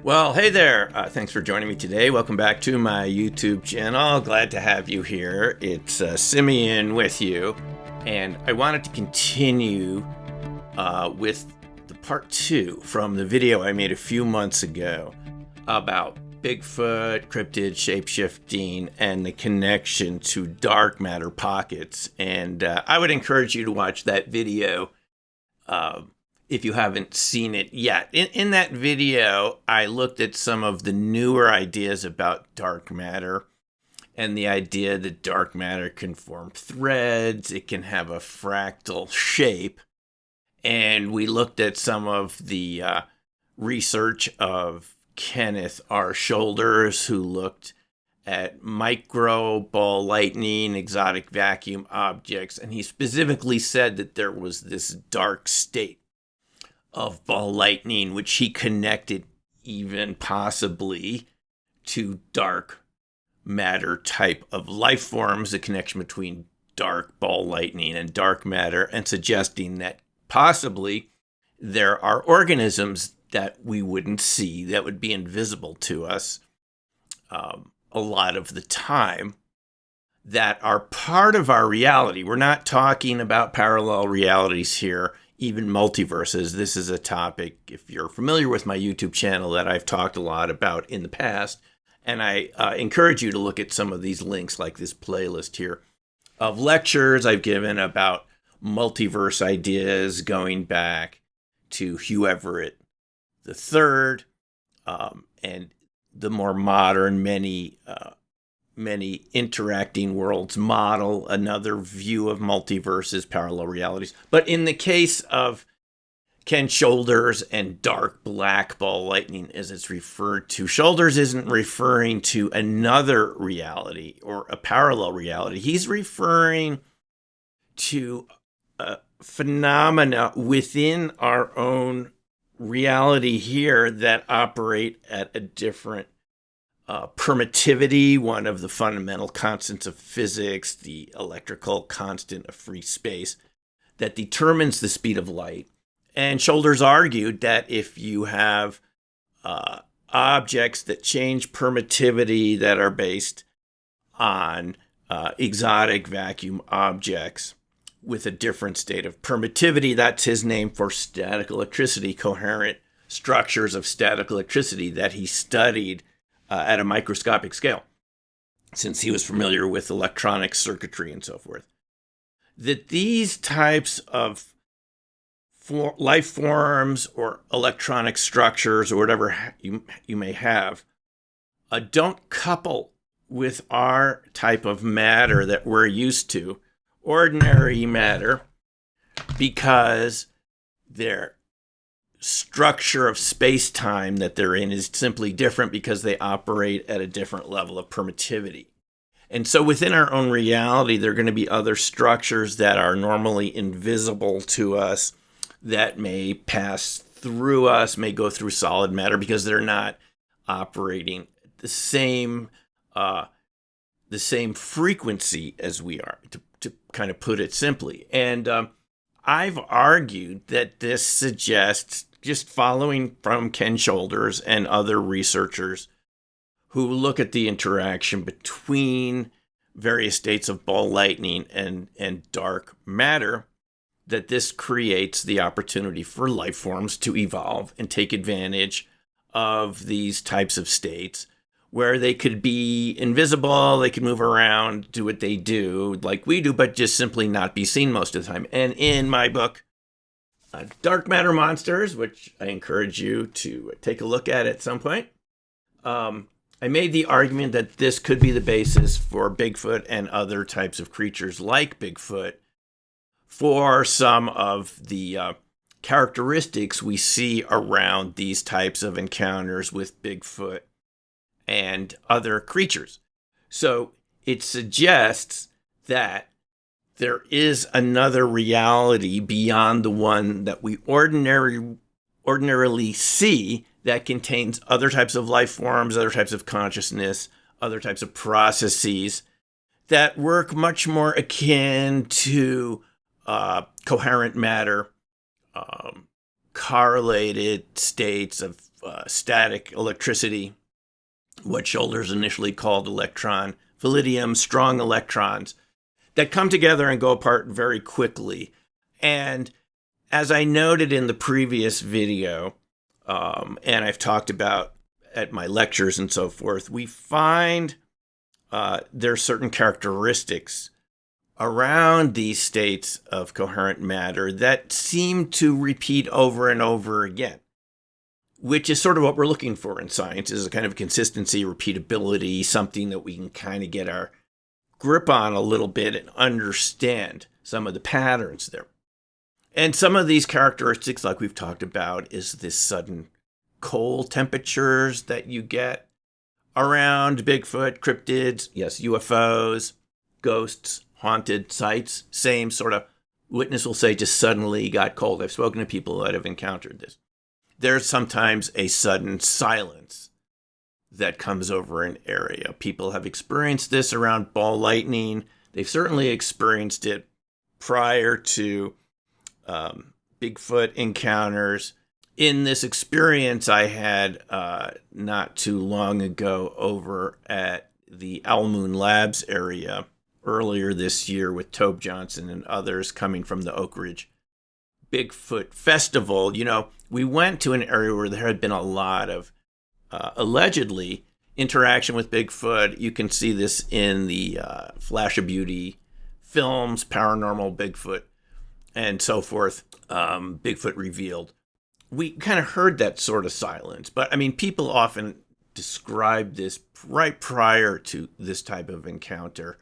Well, hey there. Thanks for joining me today. Welcome back to my YouTube channel. Glad to have you here. It's Simeon with you. And I wanted to continue with the part 2 from the video I made a few months ago about Bigfoot, cryptid, shapeshifting, and the connection to dark matter pockets. And I would encourage you to watch that video if you haven't seen it yet. In that video, I looked at some of the newer ideas about dark matter and the idea that dark matter can form threads, it can have a fractal shape. And we looked at some of the research of Kenneth R. Shoulders, who looked at micro ball lightning, exotic vacuum objects, and he specifically said that there was this dark state of ball lightning, which he connected even possibly to dark matter type of life forms, the connection between dark ball lightning and dark matter, and suggesting that possibly there are organisms that we wouldn't see, that would be invisible to us a lot of the time, that are part of our reality. We're not talking about parallel realities here, even multiverses. This is a topic, if you're familiar with my YouTube channel, that I've talked a lot about in the past. And I encourage you to look at some of these links, like this playlist here, of lectures I've given about multiverse ideas going back to Hugh Everett III, and the more modern many interacting worlds model, another view of multiverses, parallel realities. But in the case of Ken Shoulders and dark black ball lightning, as it's referred to, Shoulders isn't referring to another reality or a parallel reality. He's referring to phenomena within our own reality here that operate at a different permittivity, one of the fundamental constants of physics, the electrical constant of free space, that determines the speed of light. And Shoulders argued that if you have objects that change permittivity that are based on exotic vacuum objects with a different state of permittivity, that's his name for static electricity, coherent structures of static electricity that he studied at a microscopic scale, since he was familiar with electronic circuitry and so forth, that these types of life forms or electronic structures or whatever you may have don't couple with our type of matter that we're used to, ordinary matter, because their structure of space-time that they're in is simply different because they operate at a different level of permittivity. And so within our own reality, there are going to be other structures that are normally invisible to us that may pass through us, may go through solid matter because they're not operating the same frequency as we are, to kind of put it simply. And I've argued that this suggests, just following from Ken Shoulders and other researchers who look at the interaction between various states of ball lightning and dark matter, that this creates the opportunity for life forms to evolve and take advantage of these types of states where they could be invisible, they could move around, do what they do like we do, but just simply not be seen most of the time. And in my book, Dark Matter Monsters, which I encourage you to take a look at some point, I made the argument that this could be the basis for Bigfoot and other types of creatures like Bigfoot for some of the characteristics we see around these types of encounters with Bigfoot and other creatures. So it suggests that there is another reality beyond the one that we ordinarily see that contains other types of life forms, other types of consciousness, other types of processes that work much more akin to coherent matter, correlated states of static electricity, what Shoulders initially called electron, palladium, strong electrons that come together and go apart very quickly. And as I noted in the previous video, and I've talked about at my lectures and so forth, we find there are certain characteristics around these states of coherent matter that seem to repeat over and over again, which is sort of what we're looking for in science, is a kind of consistency, repeatability, something that we can kind of get our grip on a little bit and understand some of the patterns there. And some of these characteristics, like we've talked about, is this sudden cold temperatures that you get around Bigfoot, cryptids, yes, UFOs, ghosts, haunted sites. Same sort of witness will say just suddenly got cold. I've spoken to people that have encountered this. There's sometimes a sudden silence that comes over an area. People have experienced this around ball lightning. They've certainly experienced it prior to Bigfoot encounters. In this experience I had not too long ago over at the Owl Moon Labs area earlier this year with Tobe Johnson and others coming from the Oak Ridge Bigfoot Festival, we went to an area where there had been a lot of allegedly interaction with Bigfoot. You can see this in the Flash of Beauty films, Paranormal, Bigfoot, and so forth. Bigfoot Revealed. We kind of heard that sort of silence, but I mean, people often describe this right prior to this type of encounter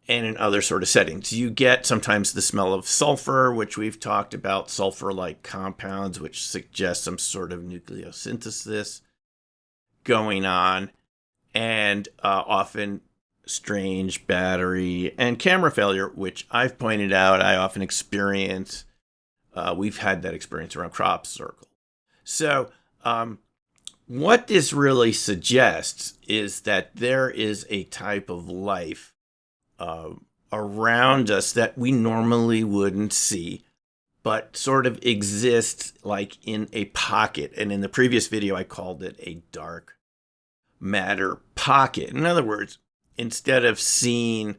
and in other sort of settings. You get sometimes the smell of sulfur, which we've talked about, sulfur-like compounds, which suggest some sort of nucleosynthesis going on, and often strange battery and camera failure, which I've pointed out I often experience. We've had that experience around crop circle. So what this really suggests is that there is a type of life around us that we normally wouldn't see, but sort of exists like in a pocket. And in the previous video, I called it a dark matter pocket. In other words, instead of seeing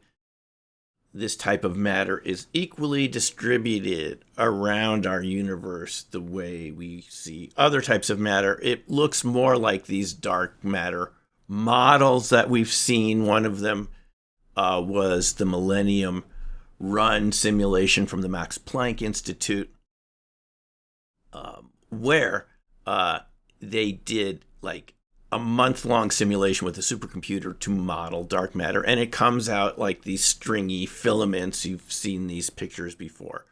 this type of matter is equally distributed around our universe the way we see other types of matter, it looks more like these dark matter models that we've seen. One of them was the Millennium Run simulation from the Max Planck Institute, where they did like a month-long simulation with a supercomputer to model dark matter, and it comes out like these stringy filaments. You've seen these pictures before.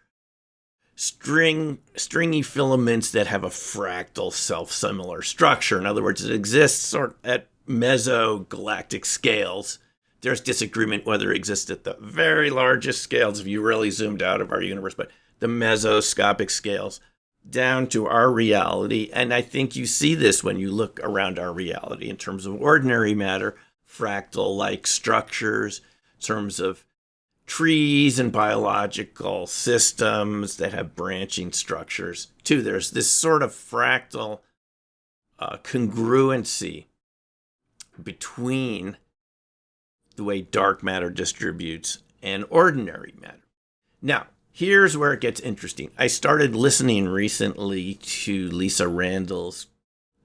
Stringy filaments that have a fractal self-similar structure. In other words, it exists sort of at mesogalactic scales. There's disagreement whether it exists at the very largest scales, if you really zoomed out of our universe, but the mesoscopic scales down to our reality. And I think you see this when you look around our reality in terms of ordinary matter, fractal-like structures, in terms of trees and biological systems that have branching structures too. There's this sort of fractal congruency between the way dark matter distributes and ordinary matter. Now, here's where it gets interesting. I started listening recently to Lisa Randall's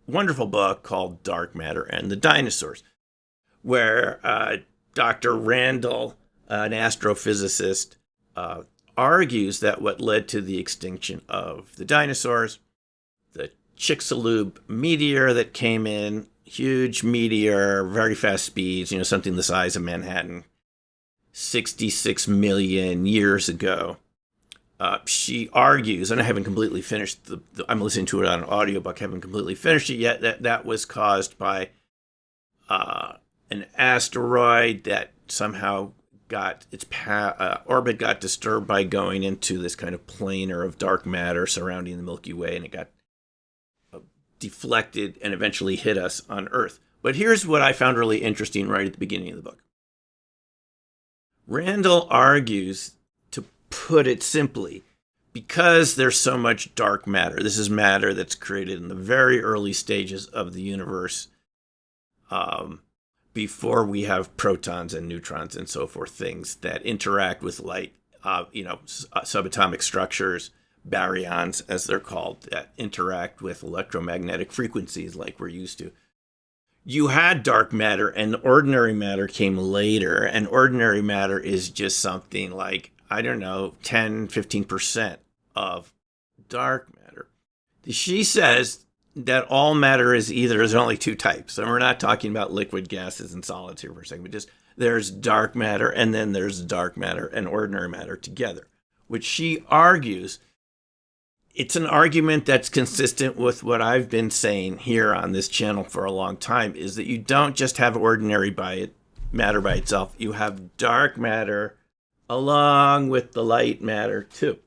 wonderful book called Dark Matter and the Dinosaurs, where Dr. Randall, an astrophysicist, argues that what led to the extinction of the dinosaurs, the Chicxulub meteor that came in, huge meteor, very fast speeds, something the size of Manhattan, 66 million years ago. She argues, and I haven't completely finished I'm listening to it on an audiobook, haven't completely finished it yet, that was caused by an asteroid that somehow got its orbit got disturbed by going into this kind of planar of dark matter surrounding the Milky Way, and it got deflected and eventually hit us on Earth. But here's what I found really interesting right at the beginning of the book. Randall argues, to put it simply, because there's so much dark matter, this is matter that's created in the very early stages of the universe, before we have protons and neutrons and so forth, things that interact with light, subatomic structures, baryons, as they're called, that interact with electromagnetic frequencies like we're used to. You had dark matter, and ordinary matter came later, and ordinary matter is just something like, 10, 15% of dark matter. She says that all matter is there's only two types, and we're not talking about liquid, gases, and solids here for a second, but just there's dark matter, and then there's dark matter and ordinary matter together, which she argues, it's an argument that's consistent with what I've been saying here on this channel for a long time, is that you don't just have ordinary matter by itself, you have dark matter along with the light matter too.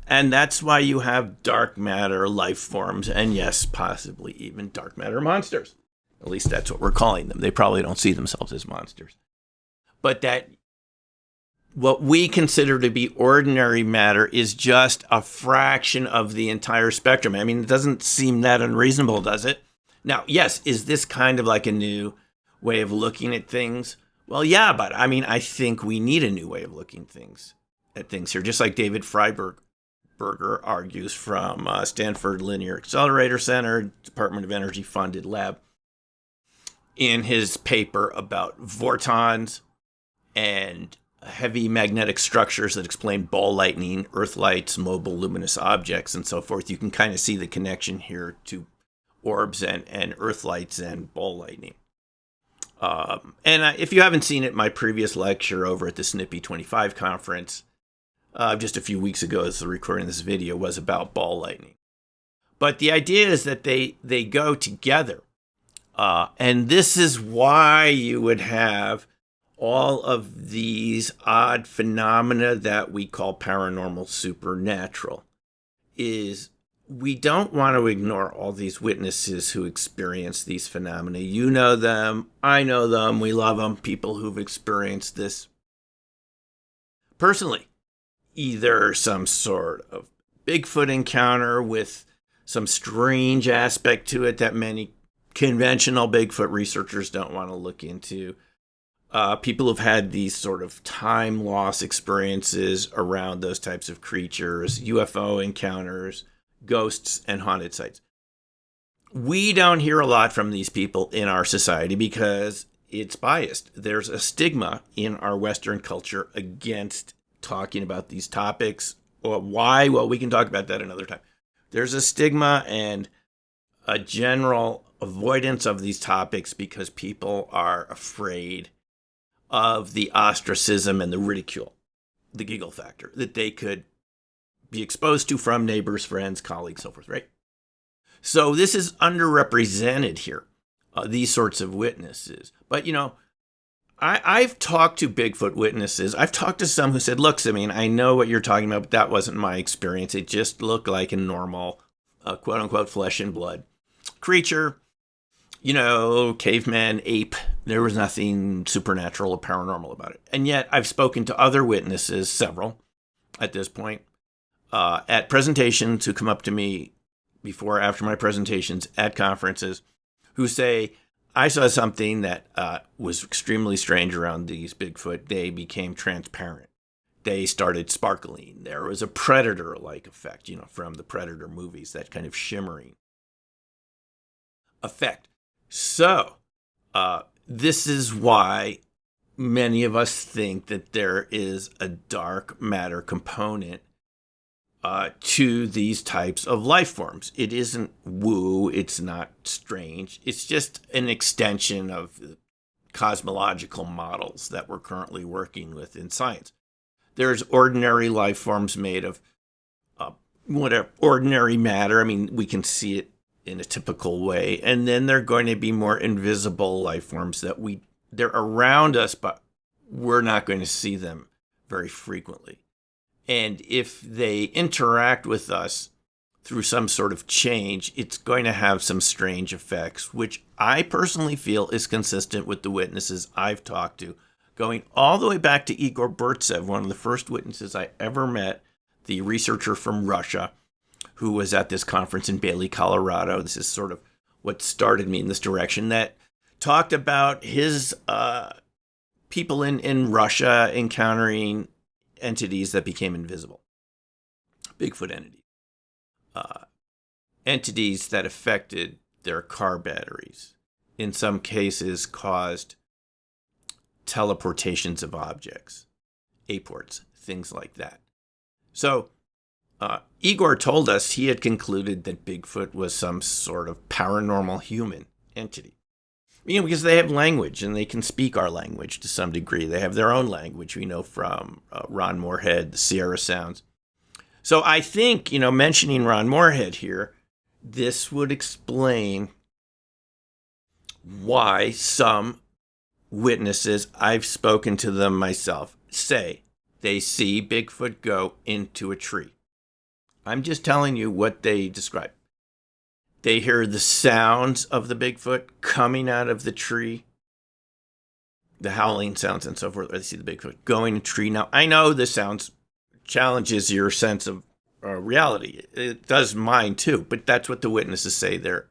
And that's why you have dark matter life forms, and yes, possibly even dark matter monsters. At least that's what we're calling them. They probably don't see themselves as monsters. But that what we consider to be ordinary matter is just a fraction of the entire spectrum. I mean, it doesn't seem that unreasonable, does it? Now, yes, is this kind of like a new way of looking at things? Well, yeah, but I mean, I think we need a new way of looking at things here, just like David Fryberger argues from Stanford Linear Accelerator Center, Department of Energy funded lab, in his paper about vortons and heavy magnetic structures that explain ball lightning, earth lights, mobile luminous objects, and so forth. You can kind of see the connection here to orbs and earth lights and ball lightning. If you haven't seen it, my previous lecture over at the Snippy 25 conference, just a few weeks ago as the recording of this video, was about ball lightning. But the idea is that they go together. And this is why you would have all of these odd phenomena that we call paranormal supernatural. Is we don't want to ignore all these witnesses who experience these phenomena. You know them, I know them, we love them, people who've experienced this personally. Either some sort of Bigfoot encounter with some strange aspect to it that many conventional Bigfoot researchers don't want to look into. People who've had these sort of time loss experiences around those types of creatures, UFO encounters, ghosts, and haunted sites. We don't hear a lot from these people in our society because it's biased. There's a stigma in our Western culture against talking about these topics. Why? Well, we can talk about that another time. There's a stigma and a general avoidance of these topics because people are afraid of the ostracism and the ridicule, the giggle factor that they could be exposed to from neighbors, friends, colleagues, so forth, right? So this is underrepresented here, these sorts of witnesses. But, I've talked to Bigfoot witnesses. I've talked to some who said, look, Simeon, I know what you're talking about, but that wasn't my experience. It just looked like a normal, quote-unquote, flesh and blood creature. Caveman, ape. There was nothing supernatural or paranormal about it. And yet I've spoken to other witnesses, several at this point, at presentations, who come up to me before or after my presentations at conferences, who say, I saw something that was extremely strange around these Bigfoot. They became transparent. They started sparkling. There was a predator-like effect, from the Predator movies, that kind of shimmering effect. So, this is why many of us think that there is a dark matter component to these types of life forms. It isn't woo, it's not strange. It's just an extension of the cosmological models that we're currently working with in science. There's ordinary life forms made of ordinary matter. I mean, we can see it in a typical way. And then there are going to be more invisible life forms that they're around us, but we're not going to see them very frequently. And if they interact with us through some sort of change, it's going to have some strange effects, which I personally feel is consistent with the witnesses I've talked to, going all the way back to Igor Burtsev, one of the first witnesses I ever met the researcher from Russia who was at this conference in Bailey, Colorado. This is sort of what started me in this direction, that talked about his people in Russia encountering entities that became invisible. Bigfoot entities. Entities that affected their car batteries. In some cases caused teleportations of objects, aports, things like that. So Igor told us he had concluded that Bigfoot was some sort of paranormal human entity. Because they have language and they can speak our language to some degree. They have their own language, we know from Ron Moorhead, the Sierra Sounds. So I think, mentioning Ron Moorhead here, this would explain why some witnesses, I've spoken to them myself, say they see Bigfoot go into a tree. I'm just telling you what they describe. They hear the sounds of the Bigfoot coming out of the tree, the howling sounds and so forth. They see the Bigfoot going in a tree. Now, I know this sounds challenges your sense of reality. It does mine too, but that's what the witnesses say they're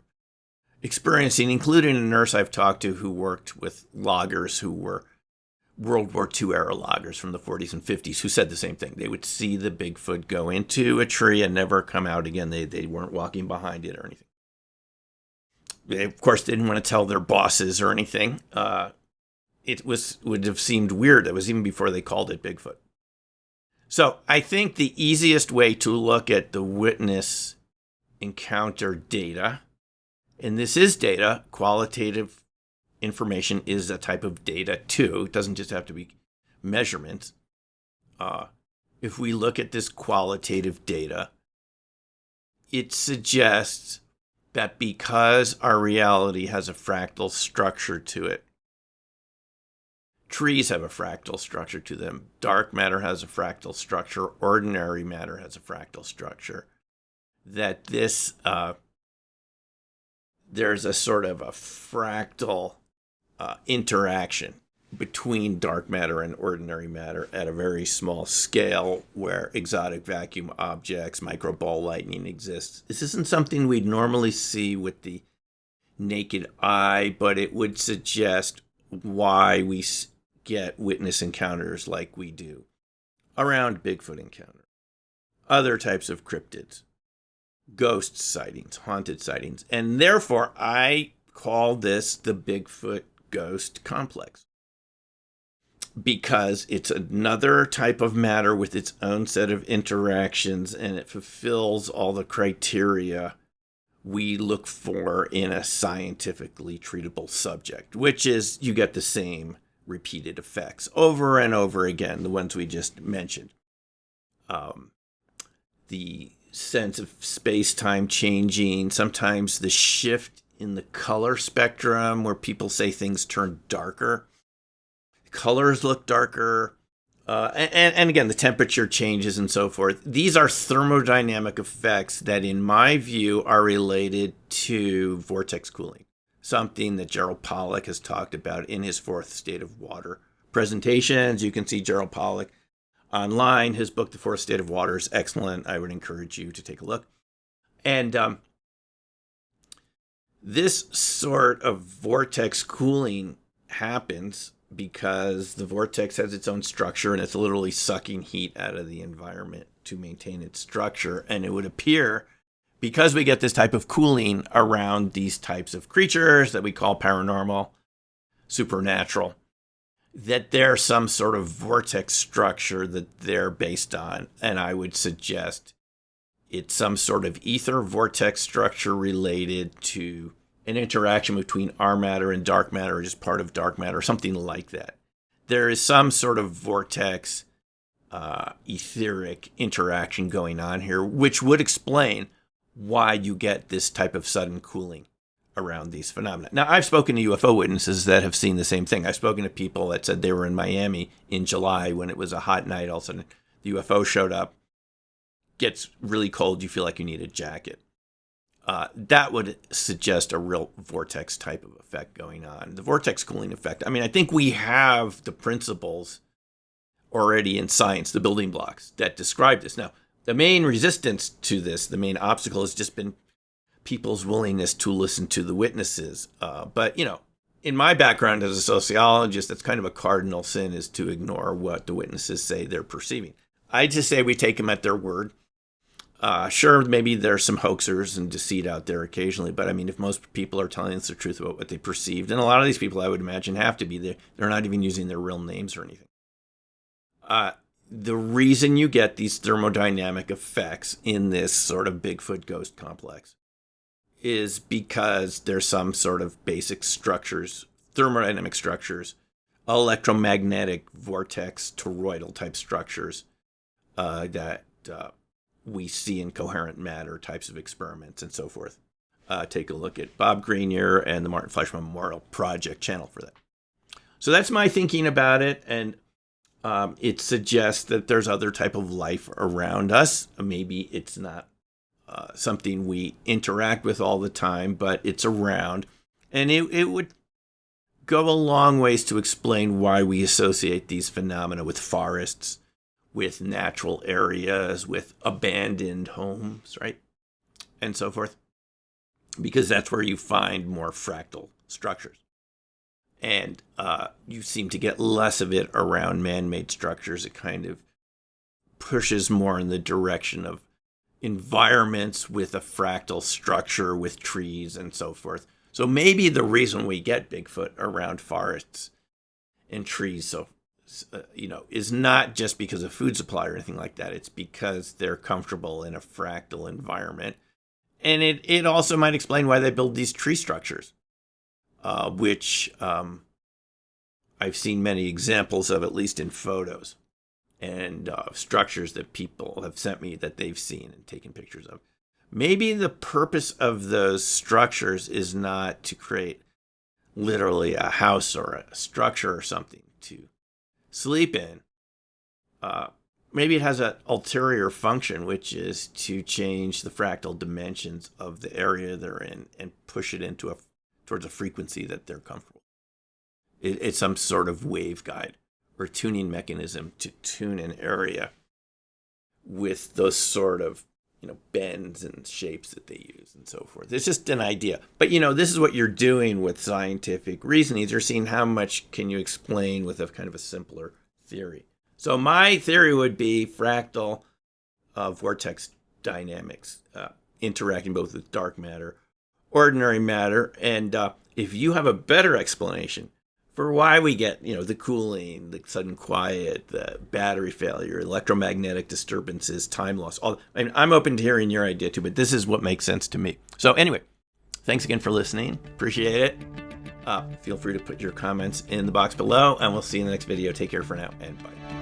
experiencing, including a nurse I've talked to who worked with loggers who were World War II era loggers from the 40s and 50s, who said the same thing. They would see the Bigfoot go into a tree and never come out again. They weren't walking behind it or anything. They, of course, didn't want to tell their bosses or anything. It would have seemed weird. That was even before they called it Bigfoot. So I think the easiest way to look at the witness encounter data, and this is data, qualitative information is a type of data too. It doesn't just have to be measurements. If we look at this qualitative data, it suggests that because our reality has a fractal structure to it, trees have a fractal structure to them, dark matter has a fractal structure, ordinary matter has a fractal structure, that this, there's a sort of a fractal interaction between dark matter and ordinary matter at a very small scale where exotic vacuum objects, microball lightning exists. This isn't something we'd normally see with the naked eye, but it would suggest why we get witness encounters like we do around Bigfoot encounter, other types of cryptids, ghost sightings, haunted sightings, and therefore I call this the Bigfoot ghost complex, because it's another type of matter with its own set of interactions, and it fulfills all the criteria we look for in a scientifically treatable subject, which is you get the same repeated effects over and over again, the ones we just mentioned. The sense of space-time changing, sometimes the shift in the color spectrum where people say things turn darker. Colors look darker. And again, the temperature changes and so forth. These are thermodynamic effects that, in my view, are related to vortex cooling, something that Gerald Pollack has talked about in his Fourth State of Water presentations. You can see Gerald Pollack online. His book, The Fourth State of Water, is excellent. I would encourage you to take a look. And this sort of vortex cooling happens because the vortex has its own structure and it's literally sucking heat out of the environment to maintain its structure. And it would appear, because we get this type of cooling around these types of creatures that we call paranormal, supernatural, that there's some sort of vortex structure that they're based on. And I would suggest it's some sort of ether vortex structure related to an interaction between our matter and dark matter, or just part of dark matter, or something like that. There is some sort of vortex etheric interaction going on here, which would explain why you get this type of sudden cooling around these phenomena. Now, I've spoken to UFO witnesses that have seen the same thing. I've spoken to people that said they were in Miami in July when it was a hot night. All of a sudden, the UFO showed up. Gets really cold. You feel like you need a jacket. That would suggest a real vortex type of effect going on. The vortex cooling effect. I mean, I think we have the principles already in science, the building blocks that describe this. Now, The main resistance to this, the main obstacle, has just been people's willingness to listen to the witnesses. But, in my background as a sociologist, that's kind of a cardinal sin, is to ignore what the witnesses say they're perceiving. I just say we take them at their word. Sure, maybe there's some hoaxers and deceit out there occasionally, but I mean, if most people are telling us the truth about what they perceived, and a lot of these people I would imagine have to be, they're not even using their real names or anything. The reason you get these thermodynamic effects in this sort of Bigfoot ghost complex is because there's some sort of basic structures, thermodynamic structures, electromagnetic vortex, toroidal type structures that we see in coherent matter types of experiments and so forth. Take a look at Bob Grenier and the Martin Fleischmann Memorial Project channel for that. So that's my thinking about it, and it suggests that there's other type of life around us. Maybe it's not something we interact with all the time, but it's around. And it would go a long ways to explain why we associate these phenomena with forests, with natural areas, with abandoned homes, right? And so forth. Because that's where you find more fractal structures. And you seem to get less of it around man-made structures. It kind of pushes more in the direction of environments with a fractal structure, with trees and so forth. So maybe the reason we get Bigfoot around forests and trees, is not just because of food supply or anything like that. It's because they're comfortable in a fractal environment. And it also might explain why they build these tree structures, which I've seen many examples of, at least in photos, and structures that people have sent me that they've seen and taken pictures of. Maybe the purpose of those structures is not to create literally a house or a structure or something to sleep in. Maybe it has an ulterior function, which is to change the fractal dimensions of the area they're in and push it into towards a frequency that they're comfortable. It's some sort of waveguide or tuning mechanism to tune an area with those sort of bends and shapes that they use and so forth. It's just an idea. But, this is what you're doing with scientific reasoning. You're seeing how much can you explain with a kind of a simpler theory. So my theory would be fractal vortex dynamics, interacting both with dark matter, ordinary matter. And if you have a better explanation for why we get, the cooling, the sudden quiet, the battery failure, electromagnetic disturbances, time loss, I'm open to hearing your idea too, but this is what makes sense to me. So anyway, thanks again for listening. Appreciate it. Feel free to put your comments in the box below, and we'll see you in the next video. Take care for now, and bye.